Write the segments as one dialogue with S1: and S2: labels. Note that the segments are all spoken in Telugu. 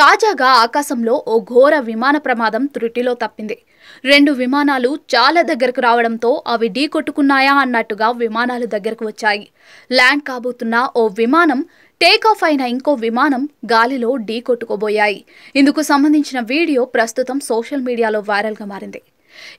S1: తాజాగా ఆకాశంలో ఓ ఘోర విమాన ప్రమాదం త్రుటిలో తప్పింది. 2 విమానాలు చాలా దగ్గరకు రావడంతో అవి ఢీకొట్టుకున్నాయా అన్నట్టుగా విమానాలు దగ్గరకు వచ్చాయి. ల్యాండ్ కాబోతున్న ఓ విమానం, టేకాఫ్ అయిన ఇంకో విమానం గాలిలో ఢీకొట్టుకోబోయాయి. ఇందుకు సంబంధించిన వీడియో ప్రస్తుతం సోషల్ మీడియాలో వైరల్గా మారింది.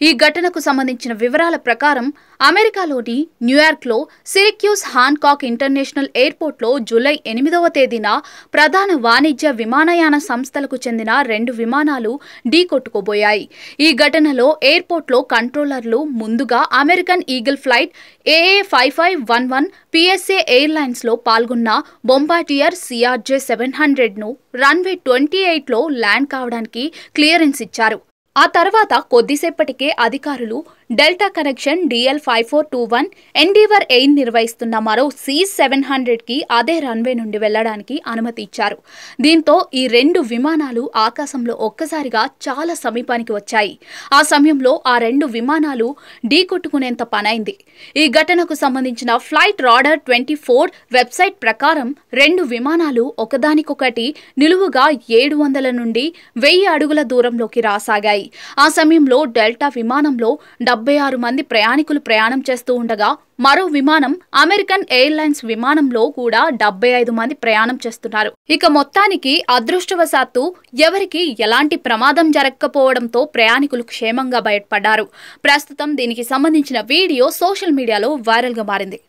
S1: ఈ ఘటనకు సంబంధించిన వివరాల ప్రకారం అమెరికాలోని న్యూయార్క్లో సిరిక్యూస్ హాన్కాక్ ఇంటర్నేషనల్ ఎయిర్పోర్ట్లో జూలై 8వ తేదీన ప్రధాన వాణిజ్య విమానయాన సంస్థలకు చెందిన 2 విమానాలు ఢీకొట్టుకోబోయాయి. ఈ ఘటనలో ఎయిర్పోర్ట్లో కంట్రోలర్లు ముందుగా American eagle flight AA5511 PSA ఎయిర్లైన్స్లో పాల్గొన్న బొంబార్డియర్ CRJ700ను రన్వే 28లో ల్యాండ్ కావడానికి క్లియరెన్స్ ఇచ్చారు. ఆ తర్వాత కొద్దిసేపటికే అధికారులు delta connection DL5421 endeavour air నిర్వహిస్తున్న మరో C700కి అదే రన్వే నుండి వెళ్లడానికి అనుమతి ఇచ్చారు. దీంతో ఈ 2 విమానాలు ఆకాశంలో ఒక్కసారిగా చాలా సమీపానికి వచ్చాయి. ఆ సమయంలో ఆ 2 విమానాలు ఢీకొట్టుకునేంత పనైంది. ఈ ఘటనకు సంబంధించిన ఫ్లైట్ రాడర్ 24 వెబ్సైట్ ప్రకారం 2 విమానాలు ఒకదానికొకటి నిలువుగా 700 నుండి 1000 అడుగుల దూరంలోకి రాసాగాయి. ఆ సమయంలో డెల్టా విమానంలో 76 మంది ప్రయాణికులు ప్రయాణం చేస్తూ ఉండగా, మరో విమానం అమెరికన్ ఎయిర్లైన్స్ విమానంలో కూడా 75 మంది ప్రయాణం చేస్తున్నారు. ఇక మొత్తానికి అదృష్టవశాత్తు ఎవరికి ఎలాంటి ప్రమాదం జరగకపోవడంతో ప్రయాణికులు క్షేమంగా బయటపడ్డారు. ప్రస్తుతం దీనికి సంబంధించిన వీడియో సోషల్ మీడియాలో వైరల్గా మారింది.